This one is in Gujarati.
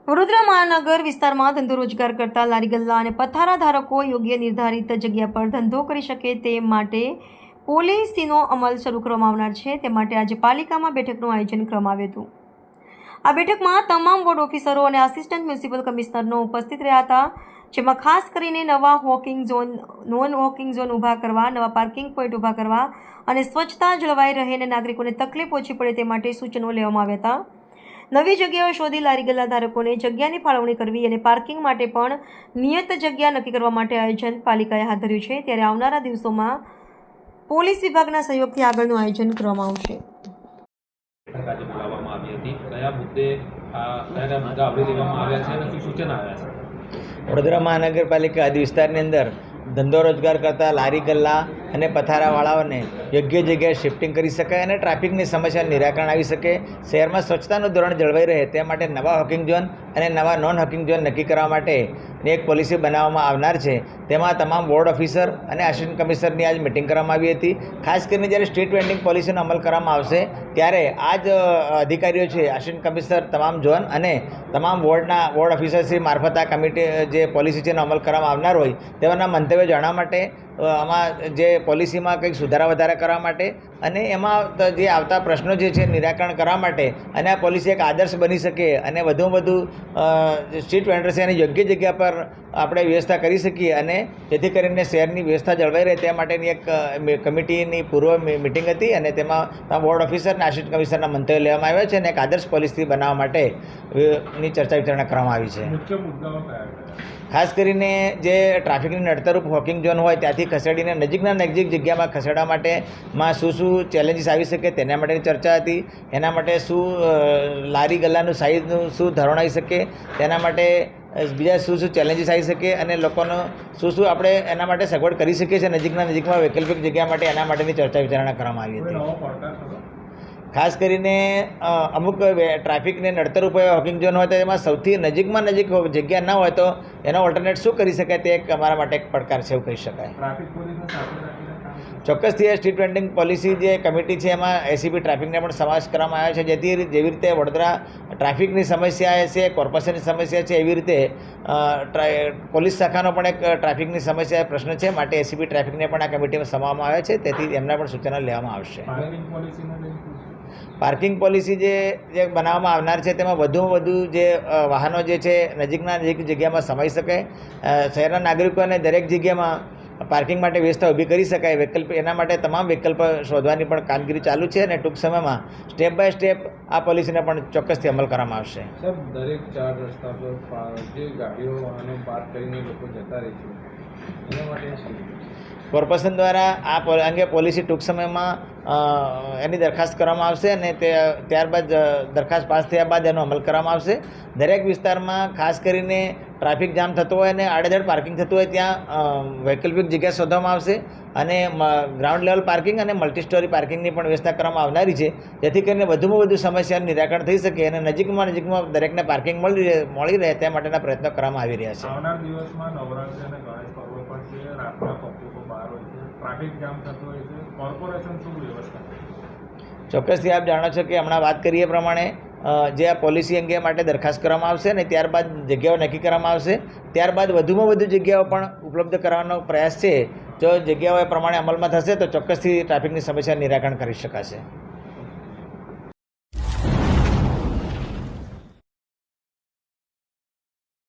વડોદરા મહાનગર વિસ્તારમાં ધંધો રોજગાર કરતા લારી ગલ્લા અને પથારા ધારકો યોગ્ય નિર્ધારિત જગ્યા પર ધંધો કરી શકે તે માટે પોલિસીનો અમલ શરૂ કરવામાં આવનાર છે। તે માટે આજે પાલિકામાં બેઠકનું આયોજન કરવામાં આવ્યું હતું। આ બેઠકમાં તમામ વોર્ડ ઓફિસરો અને આસિસ્ટન્ટ મ્યુનિસિપલ કમિશનરનો ઉપસ્થિત રહ્યા હતા, જેમાં ખાસ કરીને નવા walking zone, non walking zone ઊભા કરવા, નવા પાર્કિંગ પોઈન્ટ ઊભા કરવા અને સ્વચ્છતા જળવાઈ રહે અને નાગરિકોને તકલીફ ઓછી પડે તે માટે સૂચનો લેવામાં આવ્યા હતા। નવી જગ્યાઓ શોધી લારી ગલ્લા ધારકોને જગ્યાની ફાળવણી કરવી અને પાર્કિંગ માટે પણ નિયત જગ્યા નક્કી કરવા માટે આયોજન પાલિકાએ હાથ ધર્યું છે। ત્યારે આવનારા દિવસોમાં પોલીસ વિભાગના સહયોગથી આગળનું આયોજન કરવામાં આવશે। આજે બોલાવવામાં આવી હતી, કયા મુદ્દે કયા મુદ્દા આવરી લેવામાં આવ્યા છે અને શું સૂચના આવ્યા છે? વડોદરા મહાનગરપાલિકા હદ વિસ્તારની અંદર ધંધો રોજગાર કરતા લારી ગલ્લા અને પથારાવાળાઓને યોગ્ય જગ્યાએ શિફ્ટિંગ કરી શકાય અને ટ્રાફિકની સમસ્યાનું નિરાકરણ આવી શકે, શહેરમાં સ્વચ્છતાનું ધોરણ જળવાઈ રહે તે માટે નવા હોકિંગ ઝોન અને નવા નોન હોકિંગ ઝોન નક્કી કરવા માટે એક પોલિસી બનાવવામાં આવનાર છે। તેમાં તમામ વોર્ડ ઓફિસર અને આસિસ્ટન્ટ કમિશનરની આજ મિટિંગ કરવામાં આવી હતી। ખાસ કરીને જ્યારે સ્ટ્રીટ વેન્ડિંગ પોલિસીનો અમલ કરવામાં આવશે ત્યારે આ જ અધિકારીઓ છે, આસિસ્ટન્ટ કમિશનર તમામ ઝોન અને તમામ વોર્ડ ઓફિસરશ્રી મારફત આ કમિટી જે પોલિસી છે એનો અમલ કરવામાં આવનાર હોય તેઓના મંતવ્ય જાણવા માટે, આમાં જે પોલિસીમાં કંઈક સુધારા વધારા કરવા માટે અને એમાં જે આવતા પ્રશ્નો જે છે નિરાકરણ કરવા માટે અને આ પોલિસી એક આદર્શ બની શકે અને વધુમાં વધુ સ્ટ્રીટ વેન્ડર્સ એને યોગ્ય જગ્યા પર આપણે વ્યવસ્થા કરી શકીએ અને જેથી કરીને શહેરની વ્યવસ્થા જળવાઈ રહે તે માટેની એક કમિટીની પૂર્વ મિટિંગ હતી અને તેમાં વોર્ડ ઓફિસર અને આસિસ્ટન્ટ કમિશનરના મંતવ્ય લેવામાં આવ્યા છે અને એક આદર્શ પોલિસી બનાવવા માટેની ચર્ચા વિચારણા કરવામાં આવી છે। મુખ્ય મુદ્દાઓ કયા? ખાસ કરીને જે ટ્રાફિકની નડતરરૂપ વોકિંગ ઝોન હોય ત્યાંથી ખસેડીને નજીક જગ્યામાં ખસેડવા માટેમાં શું ચેલેન્જીસ આવી શકે તેના માટેની ચર્ચા હતી। એના માટે શું લારી ગલ્લાનું સાઇઝનું શું ધોરણ આવી શકે તેના માટે બીજા શું ચેલેન્જીસ આવી શકે અને લોકોનો શું આપણે એના માટે સગવડ કરી શકીએ છીએ નજીકમાં વૈકલ્પિક જગ્યા માટે, એના માટેની ચર્ચા વિચારણા કરવામાં આવી હતી। ખાસ કરીને અમુક ટ્રાફિકને નડતરરૂપ હોકિંગ ઝોન હોય તો એમાં સૌથી નજીકમાં નજીક જગ્યા ના હોય તો એનો ઓલ્ટરનેટ શું કરી શકાય તે એક અમારા માટે એક પડકાર છે એવું કહી શકાય। ચોક્કસથી એ સ્ટ્રીટ વેન્ડિંગ પોલિસી જે કમિટી છે એમાં એસીબી ટ્રાફિકને પણ સમાવેશ કરવામાં આવ્યો છે, જેવી રીતે વડોદરા ટ્રાફિકની સમસ્યા છે, કોર્પોરેશનની સમસ્યા છે, એવી રીતે પોલીસ શાખાનો પણ એક ટ્રાફિકની સમસ્યા પ્રશ્ન છે, માટે એસીબી ટ્રાફિકને પણ આ કમિટીમાં સમાવવામાં આવ્યા છે, તેથી એમના પણ સૂચના લેવામાં આવશે। પાર્કિંગ પોલિસી જે બનાવવામાં આવનાર છે તેમાં વધુમાં વધુ જે વાહનો જે છે નજીક જગ્યામાં સમાઈ શકે, શહેરના નાગરિકોને દરેક જગ્યામાં પાર્કિંગ માટે વ્યવસ્થા ઊભી કરી શકાય, વિકલ્પ એના માટે તમામ વિકલ્પ શોધવાની પણ કામગીરી ચાલુ છે અને ટૂંક સમયમાં સ્ટેપ બાય સ્ટેપ આ પોલિસીને પણ ચોક્કસથી અમલ કરવામાં આવશે। સર, દરેક ચાર રસ્તા પર જે ગાડીઓ વાહનો પાર્ક કરીને લોકો જતા રહે છે એના માટે કોર્પોરેશન દ્વારા આ અંગે પોલિસી ટૂંક સમયમાં એની દરખાસ્ત કરવામાં આવશે અને ત્યારબાદ દરખાસ્ત પાસ થયા બાદ એનો અમલ કરવામાં આવશે। દરેક વિસ્તારમાં ખાસ કરીને ટ્રાફિક જામ થતો હોય અને આડેધડ પાર્કિંગ થતું હોય ત્યાં વૈકલ્પિક જગ્યા શોધવામાં આવશે અને ગ્રાઉન્ડ લેવલ પાર્કિંગ અને મલ્ટી સ્ટોરી પાર્કિંગની પણ વ્યવસ્થા કરવામાં આવનારી છે, જેથી કરીને વધુમાં વધુ સમસ્યાનું નિરાકરણ થઈ શકે અને નજીકમાં દરેકને પાર્કિંગ મળી રહે તે માટેના પ્રયત્નો કરવામાં આવી રહ્યા છે। આવનાર દિવસમાં નવરાત્રી અને ગણેશ પર્વ પણ છે, રાતના પબ્લિકો બહાર હોય છે, ટ્રાફિક જામ થતો હોય છે, કોર્પોરેશન શું વ્યવસ્થા? ચોક્કસથી આપ જાણો છો કે હમણાં વાત કરીએ પ્રમાણે જે આ પોલિસી અંગે માટે દરખાસ્ત કરવામાં આવશે અને ત્યારબાદ જગ્યાઓ નક્કી કરવામાં આવશે, ત્યારબાદ વધુમાં વધુ જગ્યાઓ પણ ઉપલબ્ધ કરવાનો પ્રયાસ છે। જો જગ્યાઓ એ પ્રમાણે અમલમાં થશે તો ચોક્કસથી ટ્રાફિકની સમસ્યા નિરાકરણ કરી શકાશે।